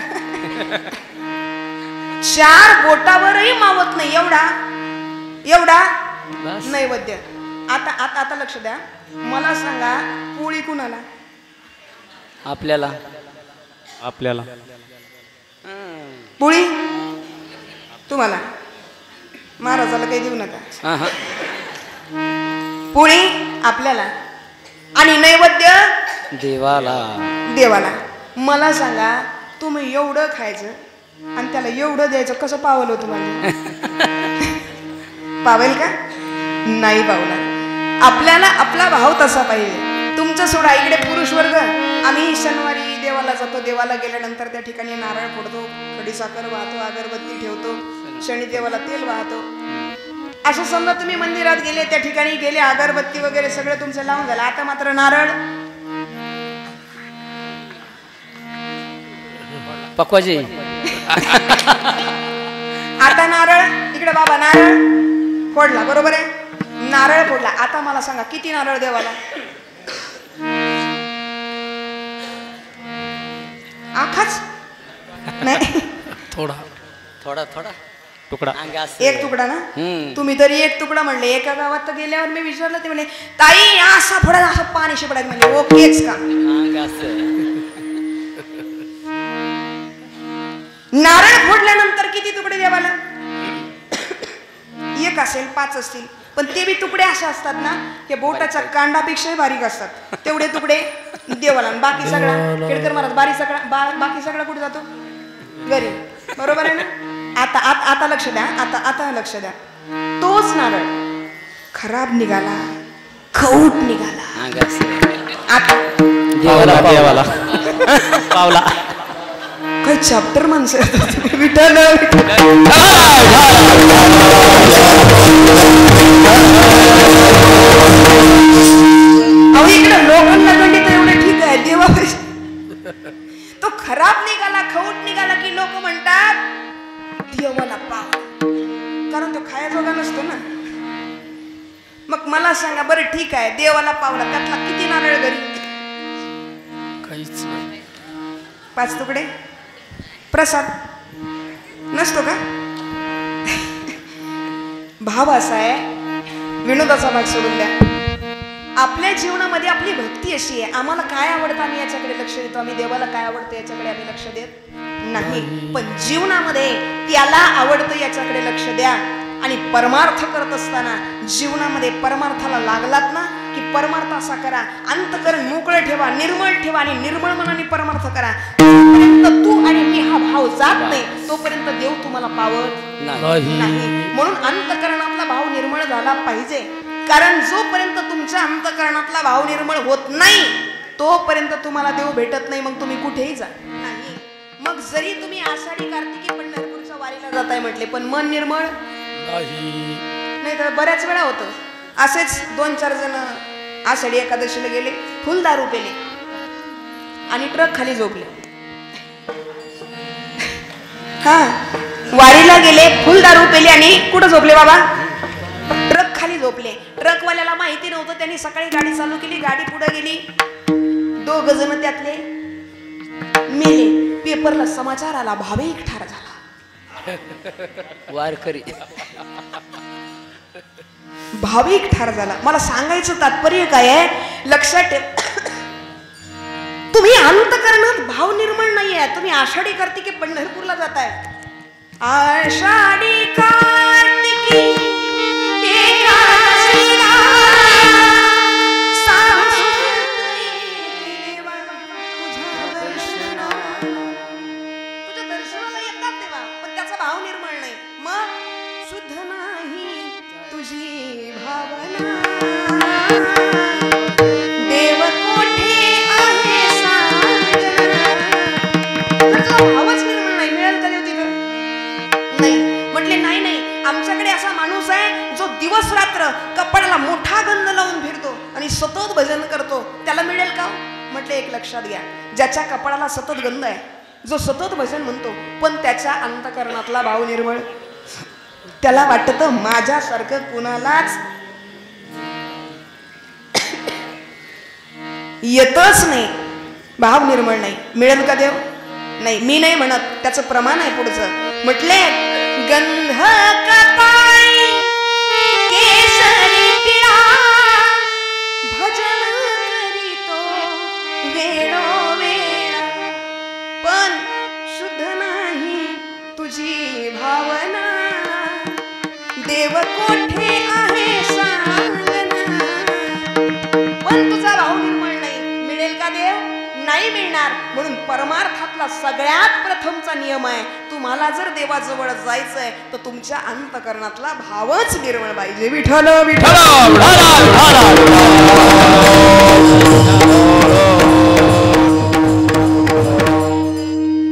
4 बोटावरही मावत नाही एवढा नैवेद्य. आता लक्ष द्या. मला सांगा, पोळी कुणाला? आपल्याला. पोळी तुम्हाला, महाराजाला काही देऊ नका. पोळी आपल्याला आणि नैवेद्य देवाला. देवाला. मला सांगा, तुम्ही एवढं खायचं आणि त्याला एवढं द्यायचं, कसं पावलं तुम्हाला? पावेल का? नाही पावला. आपल्याला आपला भाव तसा पाहिजे. तुमचं सोडा, इकडे पुरुष वर्ग, आम्ही शनिवारी देवाला जातो. देवाला गेल्यानंतर त्या ठिकाणी नारळ फोडतो, खडीसाखर वाहतो, अगरबत्ती ठेवतो, शनी देवाला तेल वाहतो. असं समजा तुम्ही मंदिरात गेले, त्या ठिकाणी गेले, अगरबत्ती वगैरे सगळं तुमचं लावून झालं. आता मात्र नारळ पक्वाजी. आता नारळ इकडे बाबा, नारळ फोडला, बरोबर आहे, नारळ फोडला. आता मला सांगा, किती नारळ देवाला? आखाच नाही, थोडा थोडा थोडा तुकडा, एक तुकडा ना. तुम्ही तरी एक तुकडा म्हणले. एका गावात तर गेल्यावर मी विचारलं, ते म्हणे ताई असा फोडा, असं पाणी शिपडायचं. म्हणजे ओकेच का? नारळ फोडल्यानंतर किती तुकडे देवाला? एक असेल, 5 असतील, पण ते बी तुकडे असे असतात ना, हे बोटाच्या कांडापेक्षाही बारीक असतात. तेवढे तुकडे देवाला. बाकी सगळा केळकर महाराज, बाकी सगळा कुठे जातो? घरी, बरोबर आहे ना. आता आता लक्ष द्या, आता लक्ष द्या. तोच नारळ खराब निघाला, खऊट निघाला, आता देवाला पावला. काही चॅप्टर माणसं विठ्ठल. अहो इकडे लोकांना गंडी तर एवढे ठीक आहे, देवा तो खराब निघाला, खऊट निघाला की लोक म्हणतात देवाला पाव, कारण तो खायजोगा नसतो ना. मग मला सांगा बरं, ठीक आहे, देवाला पावला, त्यातला किती नारळ घरी? काहीच नाही. 5 तुकडे. प्रसाद नसतो का? भाव असा आहे, विनोदाचा भाग सोडून द्या. आपल्या जीवनामध्ये आपली भक्ती अशी आहे, आम्हाला काय आवडतं आम्ही याच्याकडे लक्ष देतो, आम्ही देवाला काय आवडतं याच्याकडे आम्ही लक्ष देत नाही. पण जीवनामध्ये त्याला आवडतं याच्याकडे लक्ष द्या. आणि परमार्थ करत असताना जीवनामध्ये परमार्थाला लागलात ना की परमार्थ असा करा, अंतकरण मोकळं ठेवा, निर्मळ ठेवा आणि निर्मळ मनाने परमार्थ करा. जोपर्यंत तू आणि मी हा भाव जात नाही तोपर्यंत देव तुम्हाला पावत नाही. म्हणून अंतकरणातला भाव निर्मळ झाला पाहिजे. कारण जोपर्यंत तुमच्या अंतकरणातला भाव निर्मळ होत नाही तोपर्यंत तुम्हाला देव भेटत नाही. मग तुम्ही कुठेही जा नाही. मग जरी तुम्ही आषाढी कार्तिकी पंढरपूरच्या वारीला जाताय म्हटले, पण मन निर्मळ नाही. तर बऱ्याच वेळा होतं असेच 2-4 जण आषाढी एकादशीला गेले, फुल दारू पेले आणि ट्रक खाली झोपले. हा, वारीला गेले, फुल दारू पेले आणि कुठं झोपले बाबा? ट्रक खाली झोपले. ट्रकवाल्याला माहिती नव्हतं, त्यांनी सकाळी गाडी चालू केली, गाडी पुढे गेली, 2 जण त्यातले मेले. पेपरला समाचार आला, भाविक ठार झाला. वारकरी भाविक ठार झाला. मला सांगायचं तात्पर्य काय आहे, लक्षात ठेव. तुम्ही अंतकरणात भाव निर्मळ नाहीये. तुम्ही आषाढी कार्तिकी पंढरपूरला जाताय. आषाढी कार्तिकी एकादशीला तुझ्या दर्शनाला येतात तेव्हा, पण त्याचा भाव निर्मळ नाही. मग शुद्ध नाही तुझी भावना, देव कोठे आहे सांगना. भावच निर्मळ नाही, मिळेल का देव तिथं? नाही. म्हटले नाही नाही, आमच्याकडे असा माणूस आहे जो दिवस रात्र कपड्याला मोठा गंध लावून फिरतो आणि सतत भजन करतो, त्याला मिळेल का? म्हटले एक लक्षात घ्या, ज्याच्या कपड्याला सतत गंध आहे, जो सतत भजन म्हणतो पण त्याच्या अंतकरणातला भाव निर्मळ, त्याला वाटतं माझ्यासारखं कुणालाच येतच नाही, भाव निर्मळ नाही. मिळेल का देव? नाही. मी नाही म्हणत, त्याचं प्रमाण आहे पुढचं. म्हटले गंध कपाळी केसरी टिळा, भजन करीतो वेळोवेळा, पण शुद्ध नाही भावना देव कोठे आहे सांगना. पण तुझा भाव निर्मळ नाही, मिळेल का देव? नाही मिळणार. म्हणून परमार्थातला सगळ्यात प्रथमचा नियम आहे, तुम्हाला जर देवाजवळ जायचंय तर तुमच्या अंतकरणातला भावच निर्मळ पाहिजे. विठ्ठल विठ्ठल.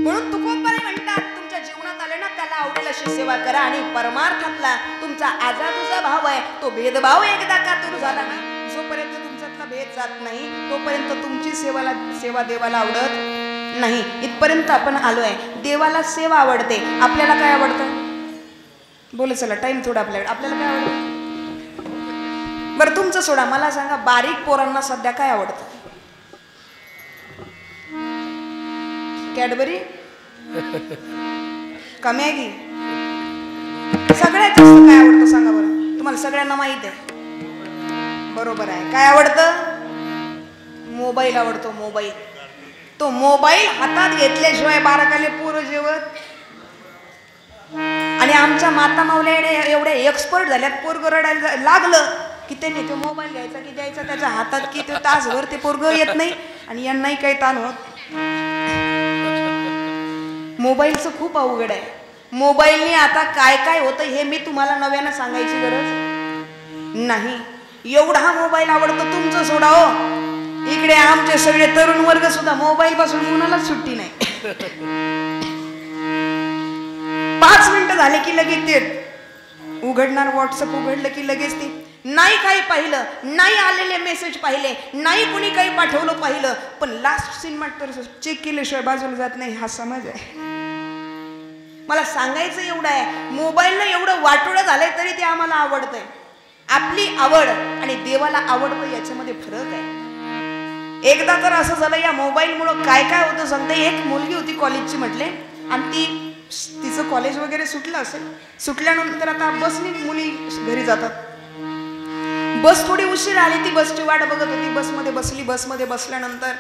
म्हणून तुकोबारे म्हणतात, तुमच्या जीवनात आले ना त्याला आवडेल अशी सेवा करा. आणि परमार्थातला तुमचा आजादुजा भाव आहे तो भेदभाव एकदा का दूर झाला ना, जोपर्यंत तुमच्यातला भेद जात नाही तोपर्यंत तुमची सेवा देवाला आवडत नाही. इथपर्यंत आपण आलोय. देवाला सेवा आवडते, आपल्याला काय आवडतं? बोल चला, टाइम थोडा आपल्याला काय आवडतं? बरं तुमचं सोडा, मला सांगा, बारीक पोरांना सध्या काय आवडतं? कॅडबरी का मॅगी? सगळ्यात जास्त काय आवडतं सांगा बरं? तुम्हाला सगळ्यांना माहित आहे. बरोबर आहे. काय आवडतं? मोबाईल आवडतो. मोबाईल. तो मोबाईल हातात घेतल्याशिवाय बाराकाले पोरं जेवत. आणि आमच्या माता मावल्या एवढ्या एक्सपर्ट झाल्यात, पोरग रडायला लागलं की त्यांनी तो मोबाईल घ्यायचा की द्यायचा त्याच्या हातात, की ते तासभर ते पोरग येत नाही आणि यांनाही काही ताण होत. मोबाईलचं खूप अवघड आहे. मोबाईलने आता काय काय होतं हे मी तुम्हाला नव्यानं सांगायची गरज नाही. एवढा मोबाईल आवडतो. तुमचं सोडा हो, इकडे आमचे सगळे तरुण वर्ग सुद्धा मोबाईल पासून कुणालाच सुट्टी नाही. 5 मिनिटं झाले की लगेच ते उघडणार, व्हॉट्सअप उघडलं की लगेच ते नाही काही पाहिलं, नाही आलेले मेसेज पाहिले, नाही कुणी काही पाठवलं पाहिलं, पण लास्ट सिनेमा तर चेक केल्याशिवाय बाजूला जात नाही, हा समज आहे. मला सांगायचं एवढं आहे, मोबाईलनं एवढं वाटोळं झालंय तरी ते आम्हाला आवडतंय. आपली आवड आणि देवाला आवडतं याच्यामध्ये फरक आहे. एकदा तर असं झालं, या मोबाईलमुळं काय काय होतं सांगते. एक मुलगी होती कॉलेजची म्हटले, आणि तिचं कॉलेज वगैरे सुटलं असेल. सुटल्यानंतर आता बसने मुली घरी जातात. बस थोडी उशीर आली, ती बसची वाट बघत होती. बसमध्ये बसली. बसमध्ये बसल्यानंतर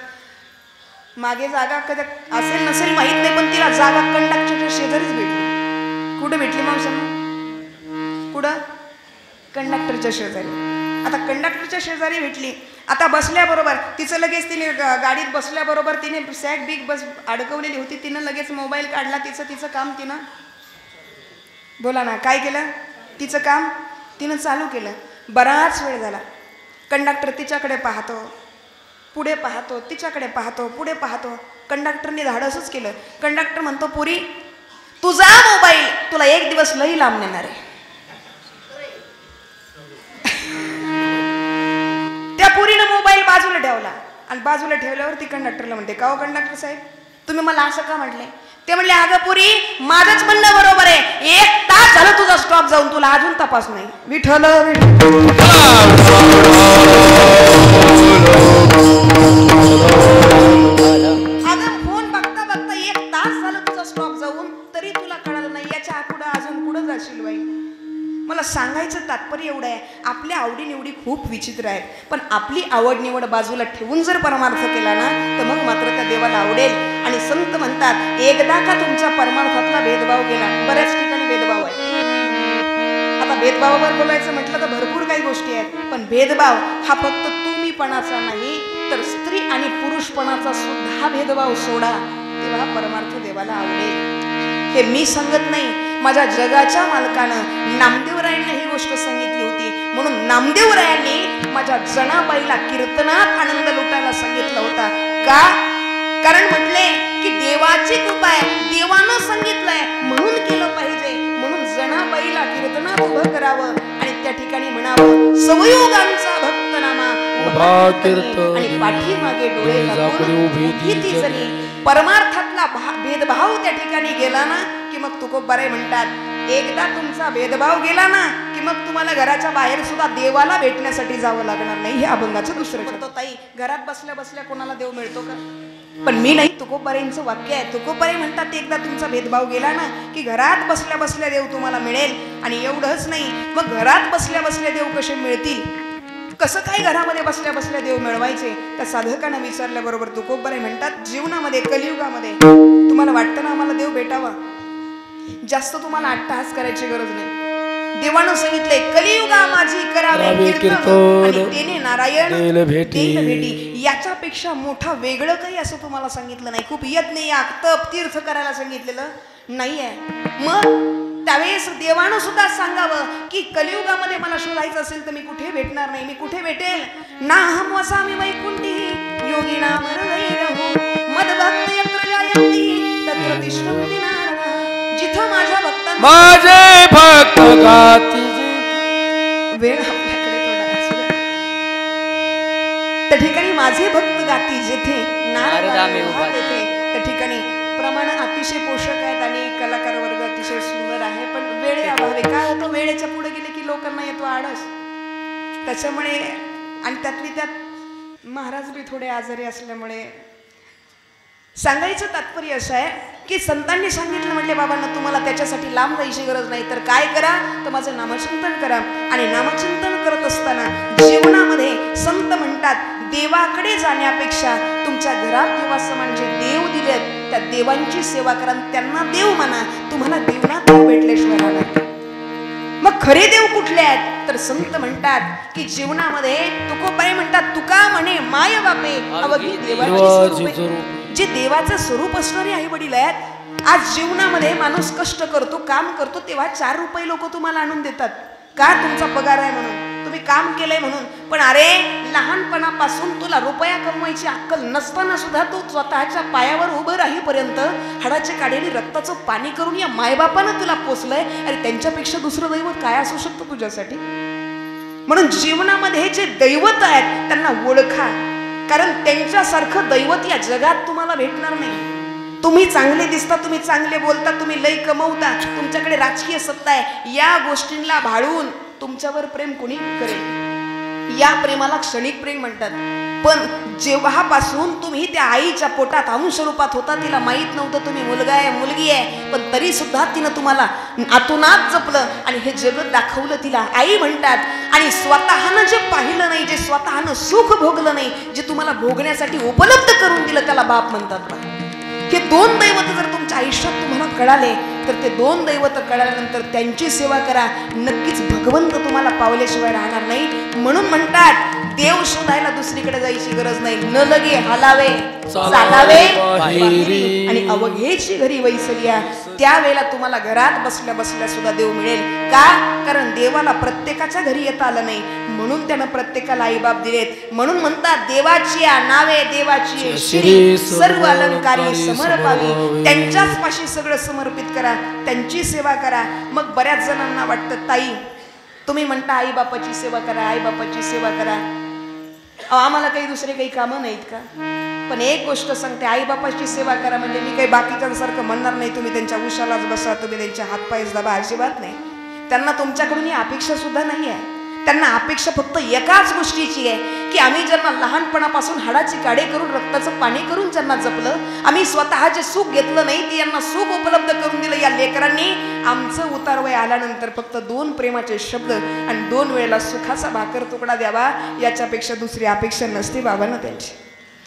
मागे जागा कधी असेल नसेल माहित नाही, पण तिला जागा कंडक्टरच्या शेजारीच भेटली. कुठे भेटली मग सांग? कुठं? कंडक्टरच्या शेजारी. आता कंडक्टरच्या शेजारी भेटली. आता बसल्याबरोबर तिचं लगेच तिने गाडीत बसल्याबरोबर तिने सॅक बिग बस अडकवलेली होती, तिनं लगेच मोबाईल काढला. तिचं काम तिनं, बोला ना, काय केलं? तिचं काम तिनं चालू केलं. बराच वेळ झाला. कंडक्टर तिच्याकडे पाहतो, पुढे पाहतो, तिच्याकडे पाहतो, पुढे पाहतो. कंडक्टरने धाडसच केलं. कंडक्टर म्हणतो, पुरी तुझा मोबाईल तुला एक दिवस लई लांब नेणार आहे. त्या पुरीनं मोबाईल बाजूला ठेवला. आणि बाजूला ठेवल्यावर ती कंडक्टरला म्हणते, का हो कंडक्टर साहेब, तुम्ही मला असं का म्हटले? ते म्हणले, अगं पुरी, माझंच म्हणणं बरोबर आहे. 1 तास झालं तुझा स्टॉप जाऊन, तुला अजून तपास नाही. विठ्ठल अगं फोन बघता बघता 1 तास झालं तुझा स्टॉप जाऊन, तरी तुला कळालं नाही. याच्या पुढे अजून पुढे जाशील बाई. मला सांगायचं तात्पर्य एवढं आहे, आपल्या आवडीनिवडी खूप विचित्र आहेत, पण आपली आवड निवड बाजूला ठेवून जर परमार्थ केला ना, तर मग मात्र त्या देवाला आवडेल. आणि संत म्हणतात, एकदा का तुमचा परमार्थातला भेदभाव गेला. बऱ्याच ठिकाणी भेदभाव आहे. आता भेदभावावर बोलायचं म्हटलं तर भरपूर काही गोष्टी आहेत, पण भेदभाव हा फक्त तुम्हीपणाचा नाही, तर स्त्री आणि पुरुषपणाचा सुद्धा भेदभाव सोडा, तेव्हा परमार्थ देवाला आवडेल. हे मी सांगत नाही, माझ्या जगाच्या मालकानं नामदेवरायांना ही गोष्ट सांगितली होती. म्हणून नामदेवरायांनी माझ्या जनाबाईला कीर्तनात आनंद लुटायला सांगितलं होता. का? कारण म्हटले की देवाची कृपा आहे, देवानं सांगितलंय म्हणून केलं पाहिजे. म्हणून जनाबाईला कीर्तनात उभं करावं आणि त्या ठिकाणी म्हणावं, सवयोगांचा भक्तनामा आणि पाठीमागे डोळे लागून परमार्थातला भेदभाव त्या ठिकाणी गेला ना, की मग तुकोबारे म्हणतात, एकदा तुमचा भेदभाव गेला ना, की मग तुम्हाला घराच्या बाहेर सुद्धा देवाला भेटण्यासाठी जावं लागणार नाही. हे अभंगाचं दुसरं शब्द. ताई, घरात बसल्या बसल्या कोणाला देव मिळतो का? पण मी नाही, तुकोबारेंचं वाक्य आहे. तुकोबारे म्हणतात, एकदा तुमचा भेदभाव गेला ना, की घरात बसल्या बसल्या देव तुम्हाला मिळेल. आणि एवढंच नाही, मग घरात बसल्या बसल्या देव कसे मिळतील? कसं काय घरामध्ये बसल्या बसल्या देव मिळवायचे? त्या साधकांना विचारल्याबरोबर तुकोबारे म्हणतात, जीवनामध्ये कलियुगामध्ये तुम्हाला वाटतं ना आम्हाला देव भेटावा, जास्त तुम्हाला अट्टहास करायची गरज नाही. देवानं सांगितले कलियुगा माझी करावे कीर्तन आणि तेने नारायण देईल भेटी. याच्यापेक्षा मोठा वेगळं काही असं तुम्हाला सांगितलं नाही. खूप यज्ञ याग तप तीर्थ करायला सांगितलेलं नाहीये. मग त्यावेळेस देवानं सुद्धा सांगावं की कलियुगामध्ये मला शोधायचं असेल तर मी कुठे भेटणार नाही. मी कुठे भेटेल? नाहम वसामि वैकुंठी योगिना मरदैरहो मदभक्त यत्र जायन्ति तत्र तिष्ठन्ति नारदा. जिथं माझ्या भक्तांना माझे भक्त गाती वेळ आपल्याकडे थोडा असू द्या. त्या ठिकाणी माझे भक्त गाती जेथे नारदा तेथे त्या ठिकाणी प्रमाण अतिशय पोषक आहेत आणि कलाकार वर्ग अतिशय सुंदर आहे. पण वेळे अभावे काय होतं, वेळेच्या पुढे गेले की लोकांना येतो आळस. त्याच्यामुळे आणि त्यातली त्यात महाराज बी थोडे आजारी असल्यामुळे सांगायचं तात्पर्य असं आहे की संतांनी सांगितलं म्हटले बाबांना तुम्हाला त्याच्यासाठी लांब जायची गरज नाही. तर काय करा तर माझं नामचिंतन करा. आणि नामचिंतन करत असताना जीवनामध्ये संत म्हणतात देवाकडे जाण्यापेक्षा तुमच्या घरात देवासमान जे देव दिलेत त्या देवांची सेवा करा, त्यांना देव माना. तुम्हाला देवनात देव भेटल्याशिवाय राहणार. मग खरे देव कुठले आहेत तर संत म्हणतात की जीवनामध्ये तुकोबाई म्हणतात तुका म्हणे माय बापे अवघी देवाची स्वरूपे. जे देवाचं स्वरूप असणारे आई वडील आहेत. आज जीवनामध्ये माणूस कष्ट करतो काम करतो तेव्हा 4 रुपये लोक तुम्हाला आणून देतात का तुमचा पगार आहे म्हणून, तुम्ही काम केलंय म्हणून. पण अरे लहानपणापासून तुला रुपया कमवायची अक्कल नसताना सुद्धा तू स्वतःच्या पायावर उभं राहीपर्यंत हाडाचे काढेली रक्ताचं पाणी करून या मायबापानं तुला पोचलंय. अरे त्यांच्यापेक्षा दुसरं दैवत काय असू शकतं तुझ्यासाठी? म्हणून जीवनामध्ये जे दैवत आहेत त्यांना ओळखा, कारण त्यांच्यासारखं दैवत या जगात तुम्हाला भेटणार नाही. तुम्ही चांगले दिसता, तुम्ही चांगले बोलता, तुम्ही लय कमवता, तुमच्याकडे राजकीय सत्ता आहे, या गोष्टींना भाळून तुमच्यावर प्रेम कोणी करेल? या प्रेमाला क्षणिक प्रेम म्हणतात. पण जेव्हापासून तुम्ही त्या आईच्या पोटात अंश रूपात होता तिला माहीत नव्हतं तुम्ही मुलगा आहे मुलगी आहे, पण तरी सुद्धा तिनं तुम्हाला आतुनात जपलं आणि हे जगत दाखवलं. तिला आई म्हणतात. आणि स्वतःनं जे पाहिलं नाही, जे स्वतःनं सुख भोगलं नाही, जे तुम्हाला भोगण्यासाठी उपलब्ध करून दिलं त्याला बाप म्हणतात. हे 2 दैवत जर तुमच्या आयुष्यात तुम्हाला कळाले तर ते 2 दैवत कळाल्यानंतर त्यांची सेवा करा. नक्कीच भगवंत तुम्हाला पावल्याशिवाय राहणार नाही. म्हणून म्हणतात देव शोधायला दुसरीकडे जायची गरज नाही. न लगे हालावे चालावे आणि अवघेची घरी वैसलिया. त्यावेळेला तुम्हाला घरात बसल्या बसल्या सुद्धा देव मिळेल. का? कारण देवाला प्रत्येकाच्या घरी येता आलं नाही म्हणून त्यानं प्रत्येकाला आईबाप दिलेत. म्हणून म्हणतात देवाची नावे देवाची श्री सर्व अलंकारी समर्पावी. त्यांच्याच पाशी सगळं समर्पित करा, त्यांची सेवा करा. मग बऱ्याच जणांना वाटतं ताई तुम्ही म्हणता आई बापाची सेवा करा, आई बापाची सेवा करा, आम्हाला काही दुसरे काही कामं नाहीत का? पण एक गोष्ट सांगते, आई बापाची सेवा करा म्हणजे मी काही बाकीच्यांसारखं म्हणणार नाही तुम्ही त्यांच्या उशालाच बसा, तुम्ही त्यांच्या हातपायच दाबा, अजिबात नाही. त्यांना तुमच्याकडून ही अपेक्षा सुद्धा नाही आहे. त्यांना अपेक्षा फक्त एकाच गोष्टीची आहे की आम्ही ज्यांना लहानपणापासून हाडाची काढे करून रक्ताचं पाणी करून ज्यांना जपलं, आम्ही स्वतः जे सुख घेतलं नाही ते यांना सुख उपलब्ध करून दिलं. या लेकरांनी आमचं उतारवय आल्यानंतर फक्त 2 प्रेमाचे शब्द आणि 2 वेळेला सुखाचा भाकर तुकडा द्यावा, याच्यापेक्षा दुसरी अपेक्षा नसते बाबांना त्यांची.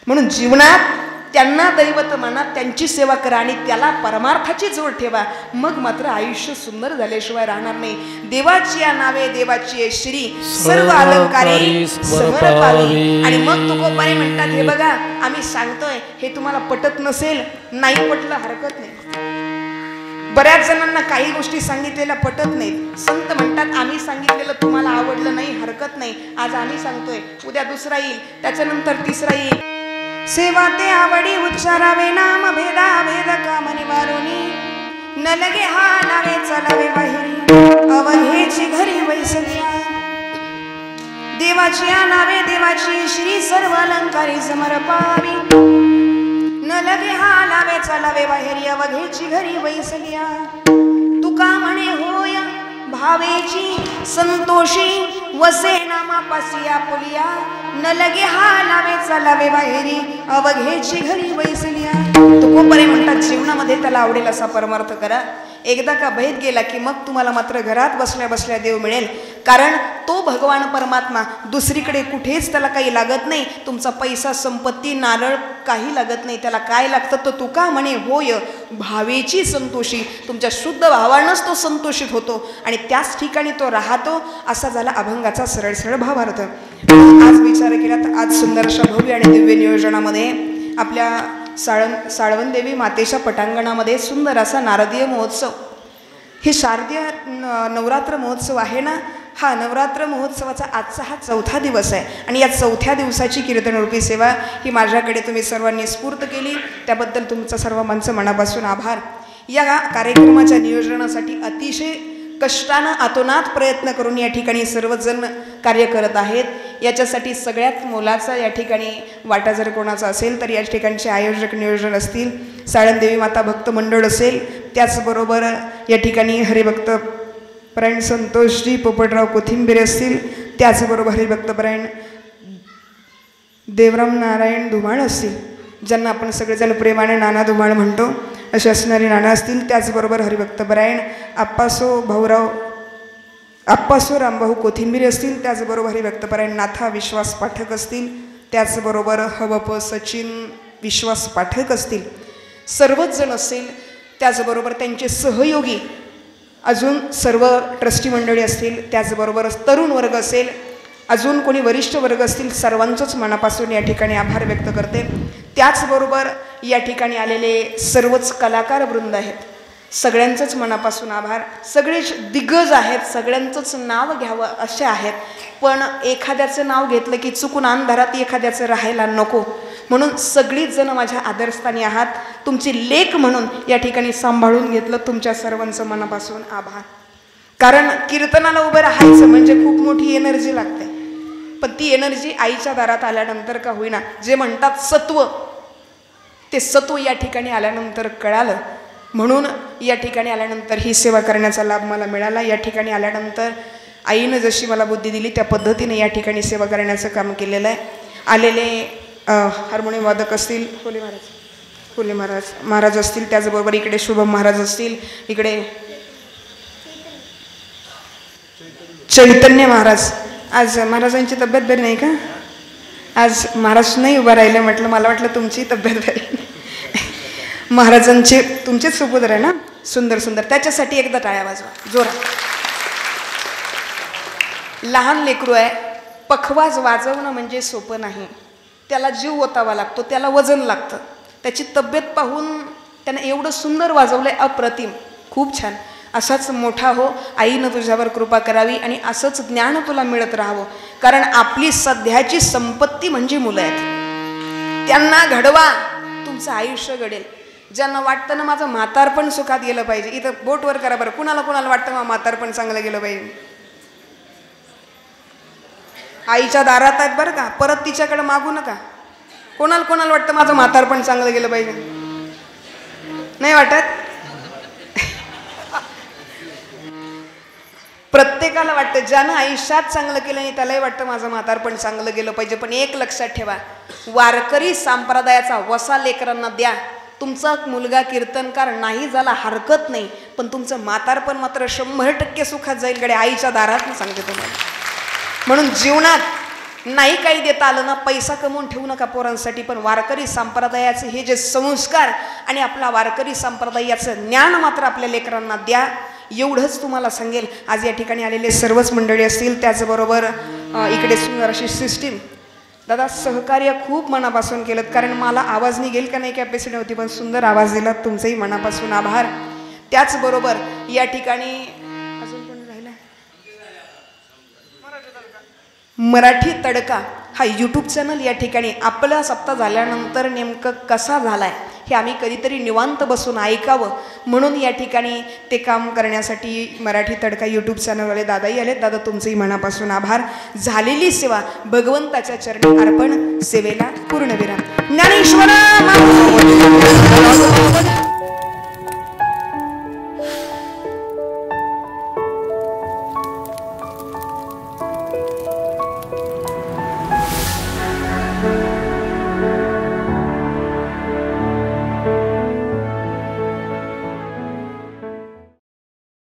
म्हणून जीवनात त्यांना दैवत माना, त्यांची सेवा करा आणि त्याला परमार्थाची जोड ठेवा. मग मात्र आयुष्य सुंदर झाल्याशिवाय राहणार नाही. देवाची नावे देवाची श्री सर्व अलंकारी समर्पावी. आणि मग तुकोबाई म्हणतात हे बघा आम्ही सांगतोय हे तुम्हाला पटत नसेल, नाही पटलं हरकत नाही. बऱ्याच जणांना काही गोष्टी सांगितलेल्या पटत नाहीत. संत म्हणतात आम्ही सांगितलेलं तुम्हाला आवडलं नाही हरकत नाही, आज आम्ही सांगतोय, उद्या दुसरा येईल, त्याच्यानंतर तिसरा येईल. सेवा ते आवडी उच्चारावे नाम भेदा भेद काम निवारुनी. न लगे हा लावे चलावे बाहेरी अवघेची घरी वैसलिया. देवाची नावे देवाची श्री सर्व अलंकारी समर्पावी. न लगे हा लावे चलावे बाहेरी अवघेची घरी वैसलिया. तुका म्हणे होय भावेची संतोषी वसे नामापासी आपुलिया. न लगे हा लावे चलावे बाहेरी अवघेची घरी वैसलिया. तुकोबाई म्हणतात जीवनामध्ये त्याला आवडेल असा परमार्थ करा. एकदा का भैद गेला की मग तुम्हाला मात्र घरात बसल्या बसल्या देव मिळेल. कारण तो भगवान परमात्मा दुसरीकडे कुठेच त्याला काही लागत नाही. तुमचा पैसा संपत्ती नारळ काही लागत नाही. त्याला काय लागतं तर तुका म्हणे होय भावेची संतोषी. तुमच्या शुद्ध भावानंच तो संतोषित होतो आणि त्याच ठिकाणी तो राहतो. असा झाला अभंगाचा सरळ सरळ भावार्थ. आज विचार केला तर आज सुंदर अशा भव्य आणि दिव्य नियोजनामध्ये आपल्या साळवन देवी मातेच्या पटांगणामध्ये सुंदर असा नारदीय महोत्सव, हे शारदीय नवरात्र महोत्सव आहे ना. हा नवरात्र महोत्सवाचा आजचा हा 4था दिवस आहे आणि या 4थ्या दिवसाची कीर्तनरूपी सेवा ही माझ्याकडे तुम्ही सर्वांनी स्फूर्त केली, त्याबद्दल तुमचा सर्वांचं मनापासून आभार. या कार्यक्रमाच्या नियोजनासाठी अतिशय कष्टानं अतोनात प्रयत्न करून या ठिकाणी सर्वजण कार्य करत आहेत. याच्यासाठी सगळ्यात मोलाचा या ठिकाणी वाटा जर कोणाचा असेल तर या ठिकाणचे आयोजक नियोजन असतील, साळणदेवी माता भक्त मंडळ असेल, त्याचबरोबर या ठिकाणी हरिभक्तपरायण संतोषजी पोपटराव कोथिंबीर असतील, त्याचबरोबर हरिभक्तपरायण देवराम नारायण धुमाळ असतील, ज्यांना आपण सगळेजण प्रेमाने नाना धुमाळ म्हणतो, असे असणारे नाना असतील. त्याचबरोबर हरिभक्तपरायण आप्पासो रामभाऊ कोथिंबीर असतील, त्याचबरोबर हरिभक्तपरायण नाथा विश्वास पाठक असतील, त्याचबरोबर हवप सचिन विश्वास पाठक असतील, सर्वच जण असतील. त्याचबरोबर त्यांचे सहयोगी अजून सर्व ट्रस्टी मंडळी असतील, त्याचबरोबर तरुण वर्ग असेल, अजून कोणी वरिष्ठ वर्ग असतील, सर्वांचंच मनापासून या ठिकाणी आभार व्यक्त करते. त्याचबरोबर या ठिकाणी आलेले सर्वच कलाकार वृंद आहेत, सगळ्यांचंच मनापासून आभार. सगळेच दिग्गज आहेत, सगळ्यांचंच नाव घ्यावं असे आहेत, पण एखाद्याचं नाव घेतलं की चुकून अंधारात एखाद्याचं राहायला नको, म्हणून सगळीच जण माझ्या आदरस्थानी आहात. तुमची लेक म्हणून या ठिकाणी सांभाळून घेतलं, तुमच्या सर्वांचं मनापासून आभार. कारण कीर्तनाला उभं राहायचं म्हणजे खूप मोठी एनर्जी लागते, पण ती एनर्जी आईच्या दारात आल्यानंतर का होईना, जे म्हणतात सत्व, ते सत्व या ठिकाणी आल्यानंतर कळालं. म्हणून या ठिकाणी आल्यानंतर ही सेवा करण्याचा लाभ मला मिळाला. या ठिकाणी आल्यानंतर आईनं जशी मला बुद्धी दिली त्या पद्धतीने या ठिकाणी सेवा करण्याचं काम केलेलं आहे. आलेले हार्मोनियम वादक असतील, फुले महाराज असतील, त्याचबरोबर इकडे शुभम महाराज असतील, इकडे चैतन्य महाराज. आज महाराजांची तब्येत बरी नाही का? आज महाराज नाही उभा राहिले, म्हटलं मला वाटलं तुमची तब्येत बरी. महाराजांचे तुमचेच सुपुत्र आहे ना, सुंदर सुंदर. त्याच्यासाठी एकदा टाळ्या वाजवा जोरात. लहान लेकरू आहे, पखवाज वाजवणं म्हणजे सोपं नाही, त्याला जीव ओतावा लागतो, त्याला वजन लागतं. त्याची तब्येत पाहून त्यानं एवढं सुंदर वाजवलंय, अप्रतिम, खूप छान. असाच मोठा हो, आईनं तुझ्यावर कृपा करावी आणि असंच ज्ञान तुला मिळत राहावं. कारण आपली सध्याची संपत्ती म्हणजे मुलं आहेत, त्यांना घडवा, तुमचं आयुष्य घडेल. ज्यांना वाटतं ना माझं म्हातारपण सुखात गेलं पाहिजे, इथं बोटवर करा बरं, कुणाला कुणाला वाटतं मग म्हातारपण चांगलं गेलं पाहिजे. आईच्या दारात आहेत बरं का, परत तिच्याकडे मागू नका. कोणाला कोणाला वाटतं माझं म्हातारपण चांगलं गेलं पाहिजे? नाही वाटत? प्रत्येकाला वाटतं, ज्यानं आयुष्यात चांगलं केलं नाही त्यालाही वाटतं माझं म्हातारपण चांगलं गेलं पाहिजे. पण एक लक्षात ठेवा, वारकरी संप्रदायाचा वसा लेकरांना द्या. तुमचा मुलगा कीर्तनकार नाही झाला हरकत नाही, पण तुमचं म्हातारपण मात्र 100% सुखात जाईल कडे, आईच्या दारात मी सांगते तुम्हाला. म्हणून जीवनात नाही काही देता आलं ना, पैसा कमवून ठेवू नका पोरांसाठी, पण वारकरी संप्रदायाचे हे जे संस्कार आणि आपला वारकरी संप्रदायाचं ज्ञान मात्र आपल्या लेकरांना द्या, एवढंच तुम्हाला सांगेल. आज या ठिकाणी आलेले सर्वच मंडळी असतील, त्याचबरोबर इकडे सुंदर अशी सिस्टीम. दादा सहकार्य खूप मनापासून केलं, कारण मला आवाज निघेल का नाही कॅपॅसिटी होती, पण सुंदर आवाज दिला, तुमचंही मनापासून आभार. त्याचबरोबर या ठिकाणी अजून कोणी राहिला, मराठी तडका हा यूट्यूब चॅनल या ठिकाणी आपला सप्ताह झाल्यानंतर नेमकं कसा झालाय हे आम्ही कधीतरी निवांत बसून ऐकावं, म्हणून या ठिकाणी ते काम करण्यासाठी मराठी तडका यूट्यूब चॅनलवाले दादाही आले. दादा तुमचंही मनापासून आभार. झालेली सेवा भगवंताच्या चरणी अर्पण, सेवेला पूर्णविराम. ज्ञानेश्वर